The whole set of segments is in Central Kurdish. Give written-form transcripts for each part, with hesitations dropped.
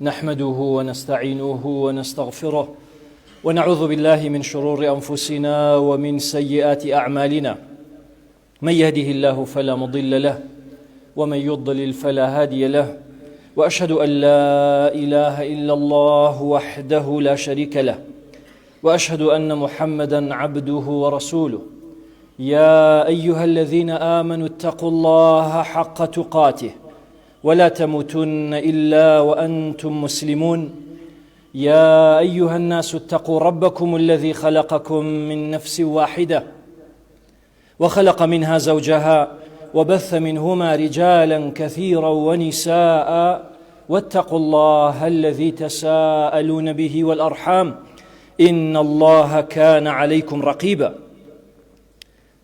نحمده ونستعينه ونستغفره ونعوذ بالله من شرور أنفسنا ومن سيئات أعمالنا من يهده الله فلا مضل له ومن يضلل فلا هادي له وأشهد أن لا إله إلا الله وحده لا شريك له وأشهد أن محمدا عبده ورسوله يا أيها الذين آمنوا اتقوا الله حق تقاته ولا تموتن إلا وأنتم مسلمون يا أيها الناس اتقوا ربكم الذي خلقكم من نفس واحدة وخلق منها زوجها وبث منهما رجالا كثيرا ونساء واتقوا الله الذي تساءلون به والأرحام إن الله كان عليكم رقيبا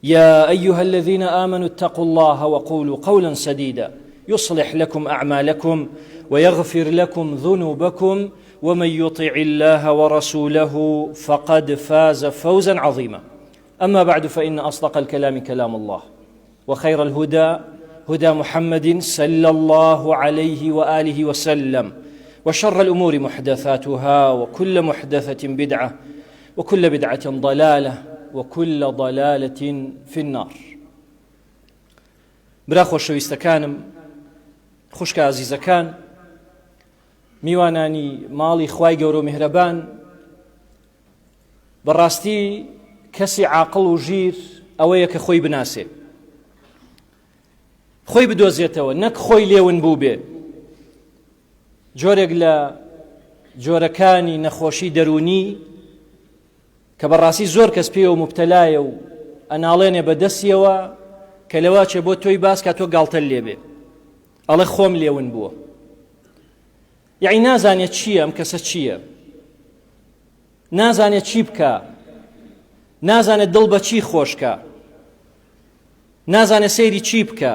يا أيها الذين آمنوا اتقوا الله وقولوا قولا سديدا يصلح لكم أعمالكم ويغفر لكم ذنوبكم ومن يطع الله ورسوله فقد فاز فوزا عظيما أما بعد فإن أصدق الكلام كلام الله وخير الهدى هدى محمد صلى الله عليه وآله وسلم وشر الأمور محدثاتها وكل محدثة بدعة وكل بدعة ضلالة وكل ضلالة في النار برا خۆشەویستەکانم خوشکە عزیزەکان میوانانی ماڵی خوای گەورە و میهرەبان بەڕاستی کەسی عاقڵ و ژیر ئەوەیە کە خۆی بناسێ خۆی بدۆزێتەوە نەک خۆی لێون بوو بێ جۆرێک لە جۆرەکانی نەخۆشی دەرونی کە بەڕاستی زۆر کەس پێوە مبتەلایە و ئەناڵێنێ بەدەستیەوە کە لەوا چێ بۆ تۆی باس کە تۆ گاڵتە لێبێ ئەڵێ خۆم لێون بووە یعنی نازانێت چییە ئەم کەسە چییە نازانێت چی بکە نازانێت دڵ بە چی خۆشکە نازانێت سەیری چی بکە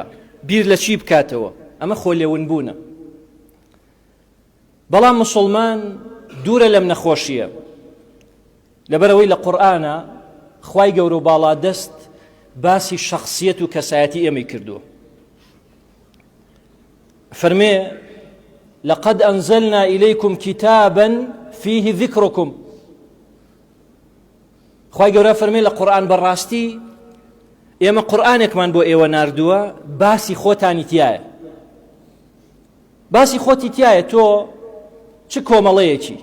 بیر لە چی بکاتەوە ئەمە خۆ لێون بوونە بەڵام موسڵمان دوورە لەم نەخۆشیە لەبەرەوەی لە قورئانە خوای گەورە و باڵا دەست باسی شخصیەت و کەسایەتی ئێمەی کردووە فەرمێ لقد أنزلنا إليكم كتابا فيه ذكركم خوای گەورە فەرمێ لە قورئان بەڕاستی ئێمە قورئانێکمان بۆ ئێوە ناردووە باسی خۆتانی تایە باسی خۆتی تایە تۆ چ کۆمەڵەیەکی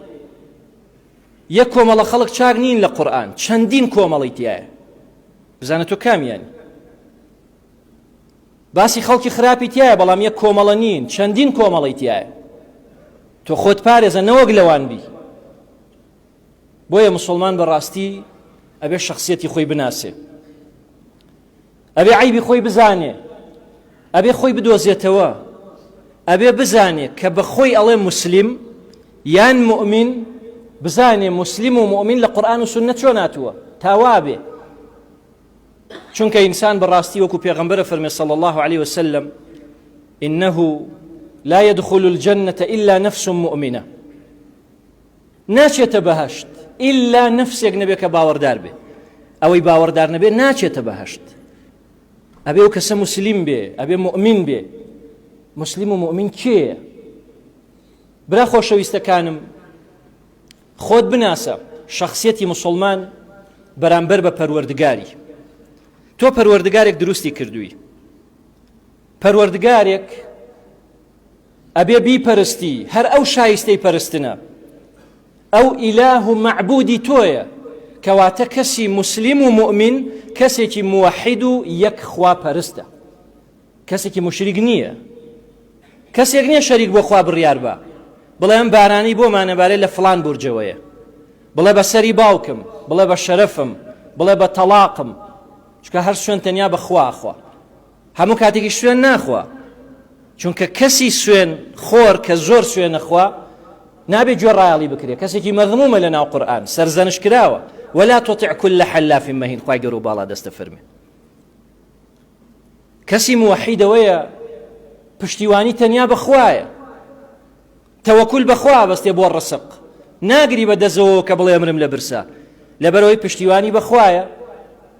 یەک کۆمەڵە خەڵک چاک نین لە قورئان چەندین کۆمەڵی تایە بزانە تۆ کامیانی باسی خەڵکی خراپی تایە بەڵام یەک کۆمەڵە نین چەندین کۆمەڵی تایە تۆ خۆت پارێزە نەوەک لەوان بی بۆیە موسڵمان بەڕاستی ئەبێ شخصیەتی خۆی بناسێ ئەبێ عیبی خۆی بزانێ ئەبێ خۆی بدۆزێتەوە ئەبێ بزانێ کە بە خۆی ئەڵێ موسلیم یان مؤمن بزانێ موسلیم و مؤمن لە قورئان و سوننە چۆن هاتووە تاوا بێ چونکە ئینسان بەڕاستی وەکو پێغەمبەرە فەرمێ صلی الله عليه وسلم إنه لا يدخل الجنة إلا نفس مؤمنة ناچێتە بەهەشت إلا نفسێک نەبێ کە باوەڕدار بێ ئەوەی باوەڕدار نەبێ ناچێتە بەهەشت ئەبێ ئەو کەسە موسلیم بێ ئەبێ مؤمن بێ موسلیم و مؤمن کێیە برا خۆشەویستەکانم خۆت بناسە شخصیەتی موسڵمان بەرامبەر بە پەروەردگاری تۆ پەروەردگارێک دروستی کردووی پەروەردگارێک ئەبێ بیپەرستی هەر ئەو شایستەی پەرستنە ئەو ئیلاه و معبودی تۆیە کەواتە کەسی موسلیم و مؤمن کەسێکی موحید و یەک خوا پەرستە کەسێکی مشریک نییە کەسێک نییە شەریک بۆ خوا بڕیار بە بڵێ ئەم بارانی بۆمانەبارێت لە فڵان بورجەوەیە بڵێ بە سەری باوکم بڵێ بە شەرەفم بڵێ بە تەلاقم چونکە هەر سوێن تەنیا بە خوا هەموو کاتێکی سوێن ناخوا چونکە کەسی سوێن خۆر کە زۆر سوێنە خوا نابێت گوێ ڕایەڵی بکرێت کەسێکی مەذمومە لە ناو قورئان سەرزەنش کراوە ولا تطع كل حلاف مهين خوای گەورە و باڵا دەستە فەرمێ کەسی موحیدەوەیە پشتیوانی تەنیا بەخوایە تەوەکول بەخوا بەستێ بۆ ڕسق ناگری بە دەزەوە کە بڵێ ئەمرم لە برسا لەبەرەوەی پشتیوانی بەخوایە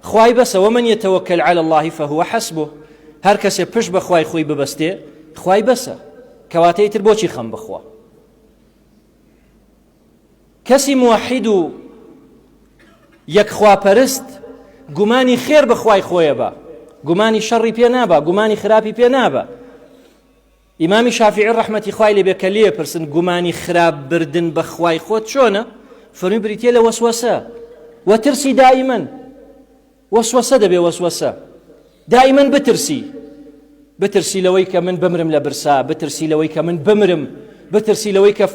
خوای بەسە ومن يتوكل على الله فهو حسبه هەر کەسێ پشت بە خوای خۆی ببەستێ خوای بەسە کەواتە ئیتر بۆچی خەم بخوا کەسی موحید و یەکخواپەرست گومانی خێر بەخوای خۆیە بە، گومانی شەڕی پێ نابە، گومانی خراپی پێ نابە. ئیمامی شافعی ڕەحمەتی خوای لێبێ کە لێ پرسن گومانی خراپ بردن بەخوای خۆت چۆنە؟ فەرمی بریتێ لە وەسوەسە و ترسی دائیمەن. وەسوەسە دەبێ، وەسوەسە دائیمەن بترسی لەوەی کە من بمرم لە برسا، بترسی لەوەی کە من بمرم، بترسی لەوەی کە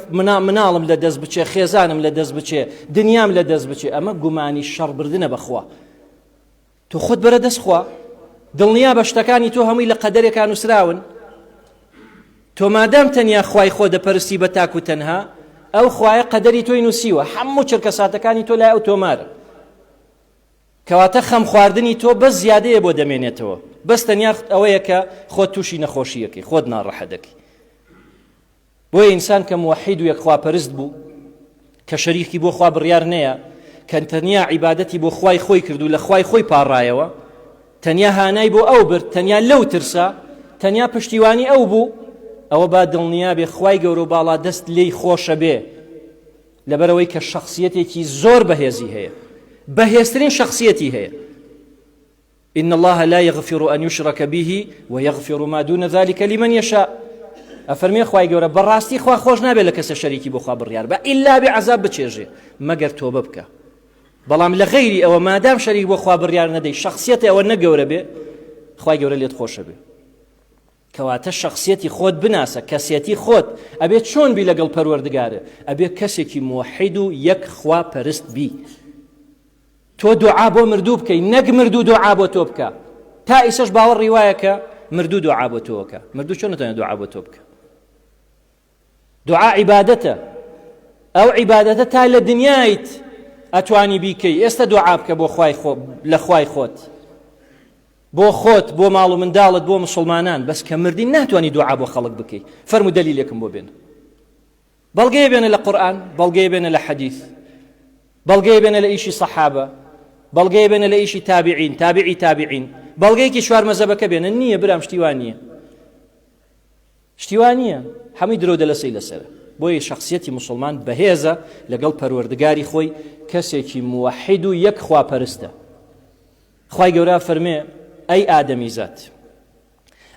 مناڵم لە دەست بچێ، خێزانم لە دەست بچێ، دنیام لە دەست بچێ. ئەمە گومانی شەڕ بردنە بەخوا. تۆ خۆت بەرە دەست خوا، دڵنیا بە شتەکانی تۆ هەمووی لە قەدەرێکا نووسراون. تۆ مادام تەنیا خوای خۆ دەپەرستی بە تاک و تەنها، ئەو خوایە قەدەری تۆی نووسیوە، هەموو چرکە ساتەکانی تۆ لای ئەو تۆمارە. کەواتە خەم خواردنی تۆ بەس زیادەیە بۆ دەمێنێتەوە، بەس تەنیا ئەوەیە کە خۆت تووشی نەخۆشیەکەی، خۆت ناڕەحەت دەکەی. بۆیە ئینسان کە موحید و یەکخواپەرست بوو، کە شەریکی بۆ خوا بڕیار نەیە، کە تەنیا عیبادەتی بۆ خوای خۆی کرد و لە خوای خۆی پاڕایەوە، تەنیا هانای بۆ ئەو برد، تەنیا لەو ترسا، تەنیا پشتیوانی ئەو بوو، ئەوە با دڵنیا بێ خوای گەورە و باڵا دەست لێی خۆشە بێ، لەبەرەوەی کە شخصیەتێکی زۆر بەهێزی هەیە، بەهێزترین شخصیەتی هەیە. إن الله لا يغفر أن يشرك به ويغفر ما دون ذلك لمن يشاء. ئەفەرمێ خوای گەورە بەڕاستی خوا خۆش نابێت لە کەسە شەریکی بۆ خوا بڕیار بە ئیلا بێعەزاب بچێژێ، مەگەر تۆبە بکە. بەڵام لە غەیری ئەوە مادام شەریک بۆ خوا بڕیار نەدەی، شخصیەتی ئەوە نەگەورە بێ، خوای گەورە لێت خۆشە بێ. کەواتە شخصیەتی خۆت بناسە، کەسێتی خۆت ئەبێت چۆن بی لەگەڵ پەروەردگارە، ئەبێت کەسێکی موحید و یەک خوا پەرست بی. تۆ دوعا بۆ مردوو بکەی، نەک مردوو دوعا بۆ تۆ بکە. تا ئیسەش باوەڕی وایە کە مردوو دوعا بۆ تۆ بکە. مردوو چۆن نەتوانێت دوعا بۆ تۆ بکە؟ دوعا عیبادەتە، ئەو عیبادەتە تا لە دنیایت ئەتوانی بیکەی. ئێستا دوعا بکە بۆ خوای خۆ، لە خوای خۆت، بۆ خۆت، بۆ ماڵ و منداڵت، بۆ مسلمانان. بەس کە مردی ناتوانی دوعا بۆ خەڵک بکەی. فەرموو دەلیلێکم بۆ بێن، بەڵگەیە بێنە لە قورئان، بەڵگەیە بێنە لە حەدیث، بەڵگەیە بێنە لە ئیشی سەحابە، بەڵگەیە بێنە لە ئیشی تابعین، تابعی تابعین، بەڵگەیەکی چوار مەزهبەکە بێنە. نییە برام، شتیوان نییە، شتیوان نییە، هەمووی درۆ دەلەسەی لەسەرە. بۆیە شخصیەتی مسلمان بەهێزە لەگەڵ پەروەردگاری خۆی، کەسێکی موحید و یەک خواپەرستە. خوای گەورە فەرمێ ئەی ئادەمیزات،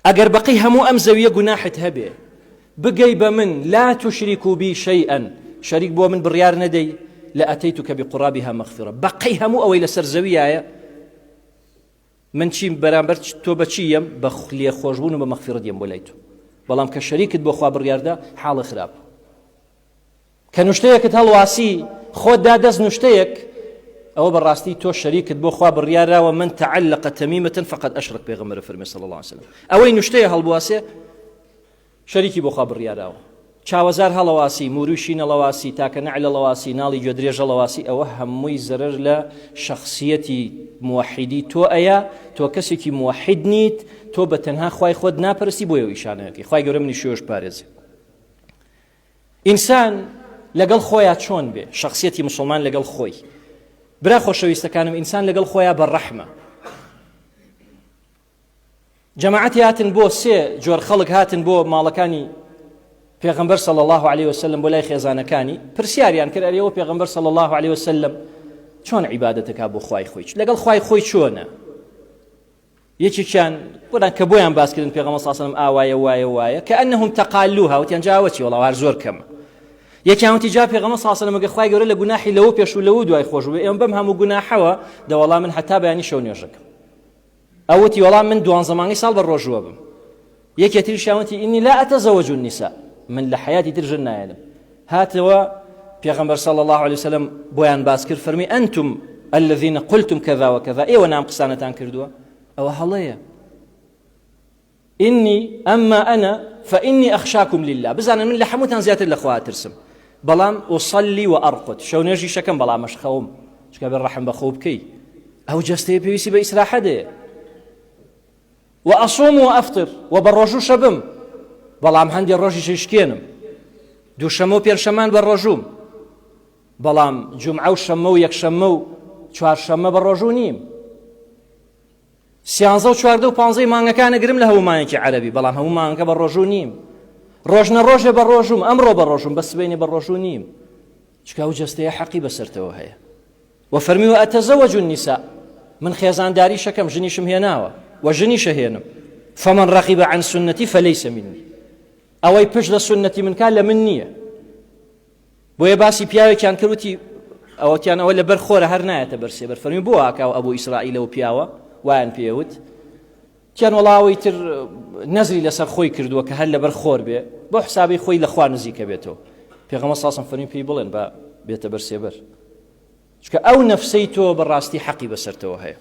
ئەگەر بەقی هەموو ئەم زەویە گوناحت هەبێ، بگەی بە من لا تشریکوا بی شەیئا، شەریک بۆ من بڕیار نەدەی، لأتيتك بقرابها مغفرة. بقي همو أوي لسر زوية من چیم بەرامبەر تۆ بەچیم بە لێ خۆشبوون و بە مەغفیرەت دێم بۆ لای تۆ. بەڵام کە شەریکت بۆ خوا بڕیاردا حاڵە خراپ. کە نوشتەیەکت هەڵواسی خۆت دادەست نوشتەیەک، ئەوە بەڕاستی تۆ شەریکت بۆ خوا بڕیاراوە. من تعلق تەمیمەة فقد أشرك، پێغەمبەر فەرمێ صلی الله عليه وسلم. ئەوەی نوشتەیە هەڵبواسێ شەریکی بۆ خوا بڕیاراوە. چاوەزار هەڵەواسی، موروشی نەڵەواسی، تاکە نەعلە لەواسی، ناڵی گوێدرێژە لەواسی، ئەوە هەمووی زەرەر لە شخصیەتی موحیدی تۆ ئەیە. تۆ کەسێکی موحید نیت، تۆ بە تەنها خوای خۆت ناپەرستی، بۆیە ئیشانەکەی. خوای گەورە منی شوێش پارێزێ. ئینسان لەگەڵ خۆیان چۆن بێ، شخصیەتی مسلمان لەگەڵ خۆی. برا خۆشەویستەکانم، ئینسان لەگەڵ خۆیان بەڕەحمە. جەماعەتی هاتن بۆ سێ جۆر خەڵک هاتن بۆ ماڵەکانی پێغەمبەر صلی الله عليه وسلم، بۆ لای خێزانەکانی پرسیاریان کرد، ئەرێەوە پێغەمبەر صلی الله عليه وسلم چۆن عیبادەتەکە بۆ خوای خۆی، لەگەڵ خوای خۆی چۆنە؟ یەکێکیان بۆران کە بۆیان باسکردن پێغەمبەر صلی الله عليه وسلم ئاوایە وایە وایە کە ئەنهم تەقالوها، وتیان جاوەچی وەڵا هەر زۆر کەمە. یەکیان وتی جا پێغەمبەر صلی الله عليه وسلم ئەگە خوای گەورە لە گوناحی لەوە پێش و لەوە دوای خۆش بوو، ئێمە بەم هەموو گوناحەوە دەوەڵام من حتا بەیانی شەو نوێژەکەم. ئەوتی وەڵام من 12 ساڵ بە ڕۆژوە بم. یەکێتریشیان وتی ئینی لا ئەتەزەوەج النساء، من لە حیاتی تر ژن نایەدم. هاتەوە پێغەمبەر صلی الله عليه وسلم بۆیان باس کرد، فەرمی ئەنتم الذين قلتم كذا وكذا، ئێوە نام قسانەتان کردووە، ئەوە هەڵەیە. إني أما أنا فإني أخشاكم لله، بزانن من لە هەمووتان زیاتر لە خوا ترسم. بەڵام أصلي وأرقد، شەو نوێژی شەکەم بەڵامەش خەوم، چکە بێ ڕەحم بەخۆ بکەی، ئەو جەستەیە پێویستی بە ئیسراحەتەیە. وأصوم وأفطر، وبالڕۆژوو شەبم، بەڵام هەندێک ڕۆژی شکێنم، دووشەمە و پێنجشەمان بە ڕۆژوم، بەڵام جومعە و شەمە و یەکشەمە و چوارشەمە بە ڕۆژوو نیم. 13 و 14 و 15 مانگەکانە گرم لە هەموو مانگێکی عەرەبی، بەڵام هەموو مانگەکە بە ڕۆژوو نیم. ڕۆژنە ڕۆژێ بە ڕۆژوم، ئەمڕۆ بە ڕۆژوم، بە سبەینێ بە ڕۆژوو نیم. چکە ئەو جەستەیە حەقی بەسەرتەوە هەیە. وفەرمی و ئەتەزەوەج النیساء، من خێزانداری شەکەم، ژنیشم هێناوە و ژنیشە هێنم. فمن رغب عن سنتي فليس مني، ئەوەی پشت لە سنەتی من کا لە من نییە. بۆیە باسی پیاوێکیان کردوتی ئەوەتیان ئەوە لەبەر خۆرە هەر نایەتە بەرسێبەر. فەرمی بۆ ئاکاو ئەبوو ئیسرائیلە و پیاوە وایان پێوت تیان وەڵاوی تر نەزری لەسەر خۆی کردووە کە هەر لەبەر خۆر بێ بۆ حسابی خۆی لە خوا نزیکە بێتەوە. پێغەمبەر صلی الله علیه و سلم فەرمی پێی بڵێن با بێتە بەرسێبەر، چکە ئەو نەفسەی تۆ بەڕاستی حەقی بەسەرتەوە هەیە،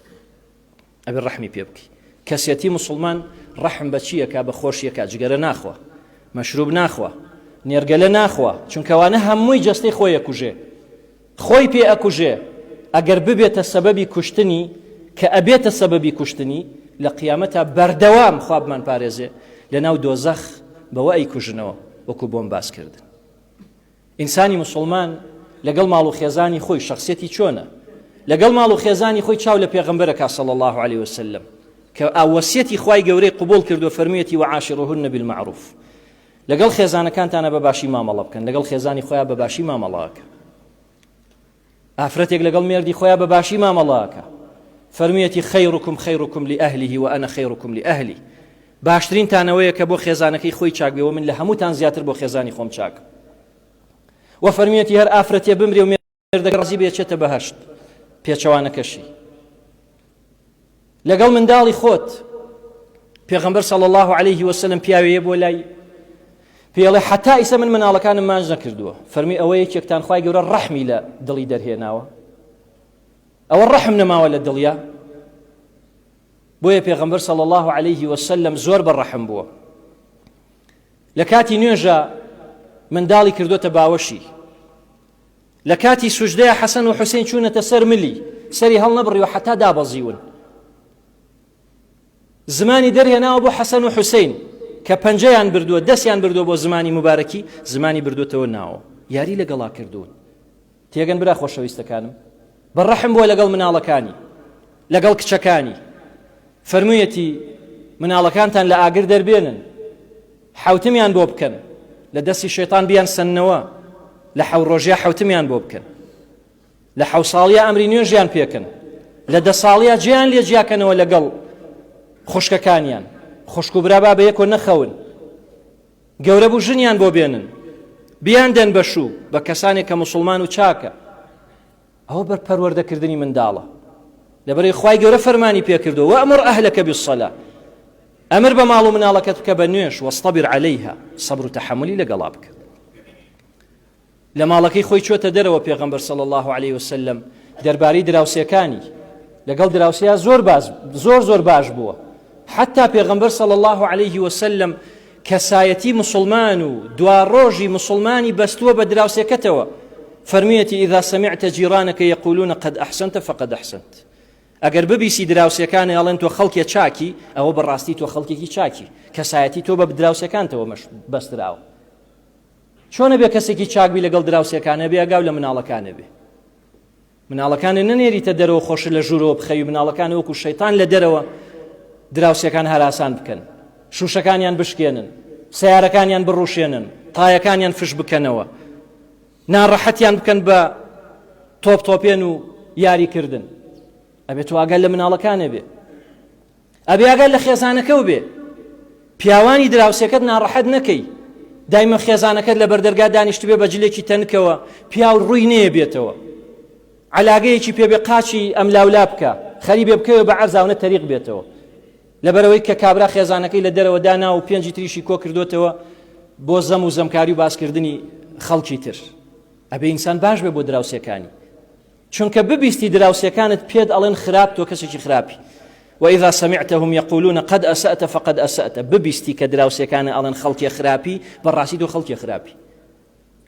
ئەبێ ڕەحمی پێ بکەی. کەسێتی موسڵمان ڕەحم بە چیەکە؟ بە خۆشیەکە، جگەرە ناخوا، مەشروب ناخوا، نێرگەلە ناخوا، چونکەوانە هەمووی جەستەی خۆی ئەکوژێ، خۆی پێ ئەکوژێ. ئەگەر ببێتە سەبەبی کوشتنی کە ئەبێتە سەبەبی کوشتنی لە قیامەتە بەردەوام خوا بمان پارێزێ لە ناو دۆزەخ بەوە ئەیکوژنەوە وەکو بۆم باس کردن. ئینسانی موسڵمان لەگەڵ ماڵ و خێزانی خۆی شخصیەتی چۆنە؟ لەگەڵ ماڵ و خێزانی خۆی چاو لە پێغەمبەرەکە صلی الله علیه وسلم کە ئاوەسیەتی خوای گەورەی قبول کردو فەرمیەتی وعاشروهن بالمعروف. لەگەڵ خێزانەکانتانە بەباشی مامەڵە بکەن، لەگەڵ خێزانی خۆیان بەباشی مامەڵەکە. ئافرەتێک لەگەڵ مێردی خۆیان بەباشی مامەڵەکە. فەرمیەتی خەیڕکم خەیڕکم لئەهلیه وأنا خەیڕکم لئەهلی. باشترینتانەوەیە کە بۆ خێزانەکەی خۆی چاک بێەوە، من لە هەمووتان زیاتر بۆ خێزانی خۆم چاک. و فەرمیەتی هەر ئافرەتێ بمرێ و مێردەکە ڕازی بێچێتە بەهەشت پێچەوانەکەشی. لەگەڵ منداڵی خۆت پێغەمبەر صلی الله علیه وسلم پیاوەیە بۆ لای پێڵێ حتا ئیسە من مناڵەکانم مانج نەکردووە. فەرمی ئەوە یەکێکتان خوای گەورە ڕەحمی لە دڵی دەرهێناوە، ئەوە ڕەحم نەماوە لە دڵیا. بۆیە پێغەمبەر صلی الله علیه وسلم زۆر بەڕەحم بووە. لە کاتی نوێژە منداڵی کردوتە باوەشی، لە کاتی سوژدەیە حەسەن و حوسێن چوونەتە سەر ملی، سەری هەڵ نەبڕیوە حتا دابەزیون. زمانی دەرهێناوە بۆ حەسەن و حوسێن کە پەنجەیان بردووە، دەستیان بردووە بۆ زمانی مبارەکی، زمانی بردووەتەوە ناوە، یاری لەگەڵا کردوون. تێگەن برا خۆشەویستەکانم، بەڕەحم بووە لەگەڵ مناڵەکانی، لەگەڵ کچەکانی. فەرموویەتی مناڵەکانتان لە ئاگر دەربێنن، حوتمیان بۆ بکەن، لە دەستی شەیطان بیان سنەوە، لە حەو ڕۆژیە حوتمیان بۆ بکەن، لە حەو ساڵیە ئەمری نوێژیان پێکەن، لە 10 ساڵیە جیان لێ جیاکەنەوە لەگەڵ خوشکەکانیان. خوشک و برابا بە یەکۆ نەخەون، گەورە بوو ژنیان بۆ بێنن، بیان دەن بەشوو بە کەسانێک کە موسڵمان و چاکە. ئەوە بەر پەروەردەکردنی منداڵە. لەبەرەی خوای گەورە فەرمانی پێکردو وەئمر ئەهلەکە بالصەلاة، ئەمر بە ماڵ و مناڵەکەت بکە بە نوێژ، وەستەبر عەلەیها، سەبر و تەحەمولی لەگەڵا بکە. لە ماڵەکەی خۆی چۆتە دەرەوە پێغەمبەر صلی الله علیه وسلم دەربارەی دراوسێکانی لەگەڵ دراوسەیە زۆر باش بووە. حتا پێغەمبەر صلی الله علیه وسلم کەسایەتی مسلمان و دوا ڕۆژی مسلمانی بەستووە بە دراوسێکەتەوە. فەرمیەتی ئیذا سمعت جیرانەکە یەقولون قد أحسنت فقد أحسنت. ئەگەر ببیسی دراوسەکانی ئەڵێن تۆ خەڵکێ چاکی، ئەوە بەڕاستی تۆ خەڵکێکی چاکی، کەسایەتی تۆ بە دراوسەکانتەوە بەستراوە. چۆنە بێ کەسێکی چاکبی لەگەڵ دراوسەکانە بێ؟ ئەگاو لە مناڵەکانە بێ. مناڵەکانە نەنێریتە دەرەوە خۆش لە ژوورەوە بخەوی، مناڵەکانە وەکو شەیطان لە دەرەوە دراوسەکان هەراسان بکەن، شوشەکانیان بشکێنن، سیارەکانیان بڕوشێنن، تایەکانیان فش بکەنەوە، ناڕەحەتیان بکەن بە تۆپێن و یاریکردن. ئەبێت تو ئاگەر لە مناڵەکانە بێ، ئەبێ ئاگەر لە خێزانەکەو بێ. پیاوانی دراوسەکەت ناڕەحەت نەکەی، دایمە خێزانەکەت لە بەردەرگا دانیشت بێ بە جلێکی تەنکەوە، پیاو ڕووی نەیە بێتەوە، عەلاگەیەکی پێ بێ قاچی ئەم لاولا بکە، خەری بێ بکەوە بە عەرزاونە تەریق بێتەوە. لەبەرەوەی کە کابرا خێزانەکەی لە دەرەوە دانا و 5 تریشی کۆ کردوتەوە بۆ زەم و زەمکاری و باسکردنی خەڵکی تر. ئەبێ ئینسان باش بێ بۆ دراوسەکانی، چونکە ببیستی دراوسەکانت پێت ئەڵێن خراپ، تۆ کەسێکی خراپی. وإذا سمعتهم يقولون قد أسأت فقد أسأت. ببیستی کە دراوسەکانە ئەڵێن خەڵکی خراپی، بەڕاستی تۆ خەڵکی خراپی.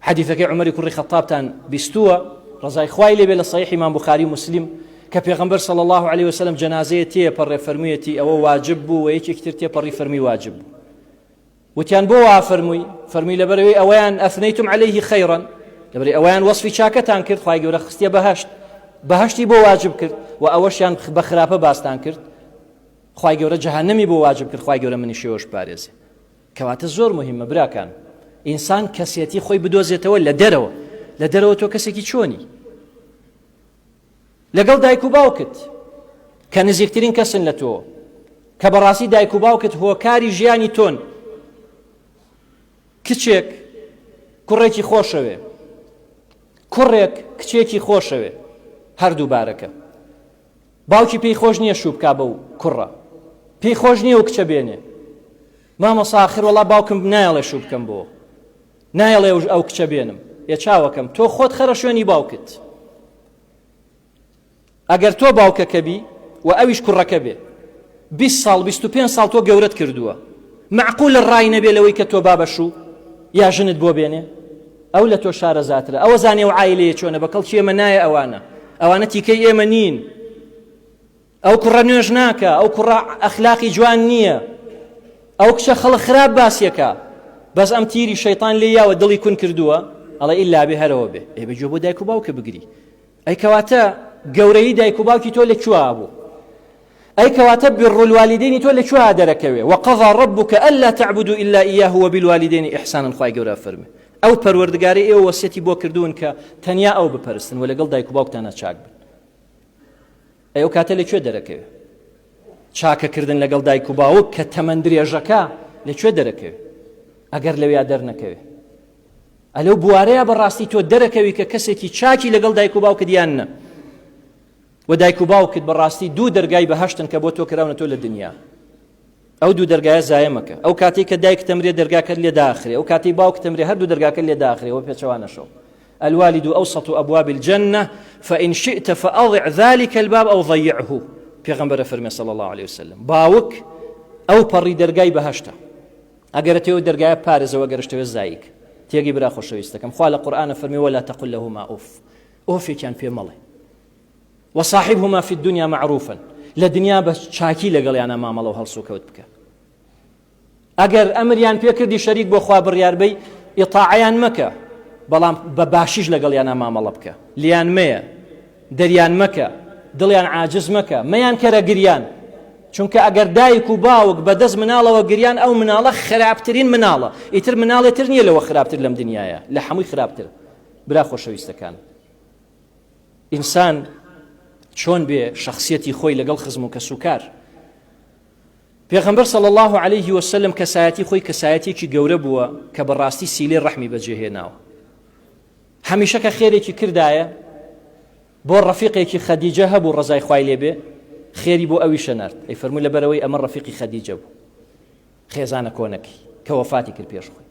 حەدیثەکەی عومەری کوڕی خەتابتان بیستووە، ڕزای خوای لێبێ، لە صحیح ئیمام بوخاری و مسلم، کە پێغەمبەر صلی الله علیه وسلم جەنازەیە تێپەڕێ، فەرموویەتی ئەوە واجب بوو و یەکێکی تر تێپەڕی، فەرمی واجب بوو. وتیان بۆ وا فەرمووی؟ فەرمی لەبەرەوەی ئەوەیان ئەثنەیتم عەلەیه خەیڕەن، لەبەرەوەی ئەوەیان وەصفی چاکەتان کرد، خوای گەورە خستیە بەهەشتی بۆ واجب کرد، و ئەوەشیان بە خراپە باستان کرد، خوای گەورە جەهەنەمی بۆ واجب کرد، خوای گەورە منی شێوەش پارێزێ. کەواتە زۆر مهمە براکان ئینسان کەسێتی خۆی بدۆزێتەوە لە دەرەوە، لە دەرەوە تۆ کەسێکی چۆنی لەگەڵ دایک و باوکت کە نزیکترین کەسن لە تۆ کە بەڕاستی دایک و باوکت هۆکاری ژیانی تۆن کچێک کوڕێکی خۆشەوێ کوڕێک کچێکی خۆشەوێ هەردوو بارەکە باوکی پێی خۆش نییە شوو بکا بەو کوڕە پێی خۆش نییە و کچە بێنێ مامۆستا ئاخر وەڵا باوکم نایەڵێ شوو بکەم بۆ نایەڵێ ئەو کچە بێنم یە چاوەکەم تۆ خۆت خەرە شوێنی باوکت ئەگەر تۆ باوکەکە بی و ئەویش کوڕەکە بێ 20 ساڵ 25 ساڵ تۆ گەورەت کردووە معقولە ڕای نەبێ لەوەی کە تۆ بابەشوو یا ژنت بۆ بێنێ ئەو لە تۆ شارەزاترە ئەوە زانێ و عایلەیە چۆنە بەکەڵکی ئێمە نایە ئەوانە تیکەی ئێمە نین ئەو کوڕە نوێژ ناکە ئەو کوڕە ئەخلاقی جوان نییە ئەو کچە خەڵک خراپ باسیەکە بەس ئەم تیری شەیطان لێ یاوە دڵی کون کردووە ئەڵێ ئیلا بێ هەرەوە بێ ئێ بەجۆ بۆ دایک و باوکە بگری ئەی کەواتە گەورەی دایک و باوکی تۆ لەکوێ بوو ئەی کەواتە بر الوالدین تۆ لەکوێ دەرەکەوێ وقضى ربك ألا تعبدوا إلا إياه وبالوالدين إحسانا خوای گەورە فەرمێ ئەو پەروەردگاری ئێوە وەسیەتی بۆ کردوون کە تەنیا ئەو بپەرستن و لەگەڵ دایک و باوکتانە چاک بن ئەی ئەو کاتە لەکوێ دەرەکەوێ چاکەکردن لەگەڵ دایک و باوک کە تەمەن درێژەکە لەکوێ دەرەکەوێ ئەگەر لەوێ دەرنەکەوێ ئەلەو بوارەیە بەڕاستی تۆ دەرەکەوی کە کەسێکی چاکی لەگەڵ دایک و باوکت یان نە و دایک و باوکت بەڕاستی دوو دەرگای بەهەشتن کە بۆ تۆ کراونە تۆ لە دنیا ئەو دوو دەرگایە زایە مەکە ئەو کاتێک کە دایک تەمرێ دەرگاکەت لێ داخرێ ئەو کاتی باوک تەمرێ هەردوو دەرگاکەت لێ داخرێ و پێچەوانەشەو الوالد أوسط أبواب الجنة فإن شئت فأضع ذلك الباب أو ضيعه پیغمبر فرمی صلی الله علیه وسلم باوک ئەو پەڕی دەرگای بەهەشتە ئەگەر تێو دەرگایە پارێزەوە گەرشتەوە زایک تێگەی برا خۆشەویستەکەم خوا لە قورئانە فەرمی ولا تقل لهما أوف ئۆفێکیان پێ مەڵێ وصاحبهما في الدنيا معروفا لدنيا بس چاکی لەگەڵیانە مامەڵە و هەڵسو کەوت بکە ئەگەر ئەمریان پێ کردی شەریک بۆ خوا بڕیاربەی ئیطاعیان مەکە بەڵام بە باشیش لەگەڵیانە مامەڵە بکە لیان مەیە دەریان مەکە دڵیان عاجز مەکە مەیان کەرە گریان چونکە ئەگەر دایک و باوک بەدەست مناڵەوە گریان ئەو مناڵە خراپترین مناڵە ئیتر مناڵێتر نییە لەوە خراپتر لەم دنیاە لە هەمووی خراپتر برا خۆشەویستەکان ئینسان چۆن بێ شخصیەتی خۆی لەگەڵ خزم و کەسوکار پێغەمبەر صلی الله عليه وسلم کەسایەتی خۆی کەسایەتێکی گەورە بووە کە بەڕاستی سیلەی ڕەحمی بەجێهێناوە هەمیشە کە خێرێکی کردایە بۆ ڕەفیقێکی خەدیجە هەبوو ڕەزای خوای لێبێ خێری بۆ ئەوی شەنارد ئەی فەرمووی لەبەرەوەی ئەمە ڕەفیقی خەدیجە بوو خێزانە کۆنەکی کە وەفاتی کرد پێش خۆی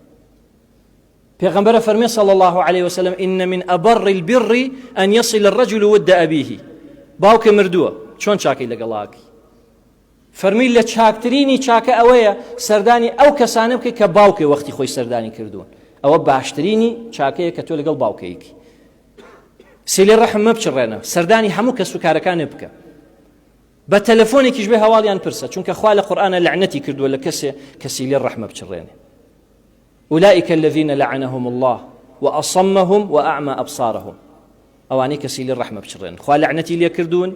پێغەمبەر فەرمی صلی الله عليه وسلم إن من أبر البر أن يصل الرجل ود أبيه باوکە مردووە چۆن چاکەی لەگەڵاکی فەرمی لە چاکترینی چاکە ئەوەیە سەردانی ئەو کەسانە بکەی کە باوکێ وەختی خۆی سەردانی کردوون ئەوە باشترینی چاکەیە کە تۆ لەگەڵ باوکەیەکی سیلەی ڕەحم مەبچڕێنە سەردانی هەموو کەس و کارەکانێ بکە بە تەلەفۆنێکیش بێ هەواڵیان پرسە چونکە خوا لە قورئانە لعنەتی کردووە لە کەسێ کە سیلەی ڕەحم بچڕێنێ أولئك الذين لعنهم الله وأصمهم وأعمى أبصارهم ئەوانەی کە سیلەی ڕەحم بچڕێن خوا لعنەتی لێ کردوون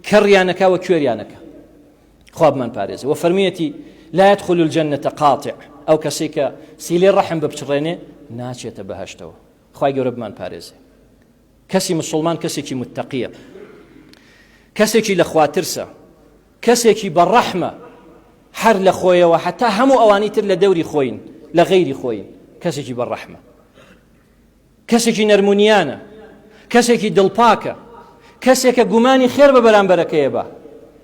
کەڕیانەکە و کوێریانەکە خوا بمان پارێزێ و فەرمیەتی لا يدخل الجنة قاطع ئەو کەسێ کە سیلەی ڕەحم بچڕێنێ ناچێتە بەهەشتەوە خوای گەورە بمان پارێزێ کەسی مسلمان کەسێکی متقیە کەسێکی لە خوا ترسە کەسێکی بەڕەحمە هەر لە خۆیەوە حتا هەموو ئەوانی تر لە دەوری خۆین لە غەیری خۆین کەسێکی بەڕەحمە کەسێکی نەرمونیانە کەسێکی دڵپاکە کەسێکە گومانی خێر بە بەرامبەرەکەیە بە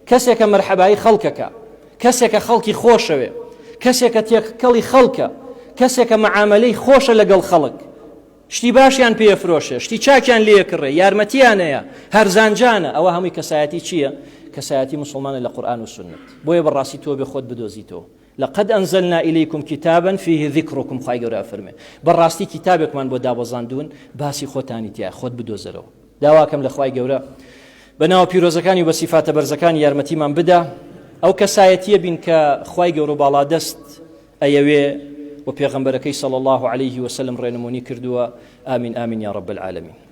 کەسێکە مەرحەبایی خەڵکەکە کەسێکە خەڵکی خۆشەوێ کەسێکە تێکەڵی خەڵکە کەسێکە مەعامەلەی خۆشە لەگەڵ خەڵک شتی باشیان پێفرۆشێ شتی چاکیان لێکڕێ یارمەتیانەیە هەرزانجانە ئەوە هەمووی کەسایەتی چییە کەسایەتی مسلمانە لە قورئان و سنت بۆیە بەڕاستی تۆ بێ خۆت بدۆزیتەوە لقد أنزلنا إليكم كتابا فيه ذكركم خواهي قرأ فرمي بالراستي كتابك من بو دابوزاندون باسي خوتاني تيا خود بدوزرو داواكم لخواهي قرأ بناو بيروزكاني وبصفات برزكاني يارمتي من بدا أو كسايتي بين كخواهي قرأ بالا دست أيوه وبيغمبركي صلى الله عليه وسلم رينموني كردوا آمين آمين يا رب العالمين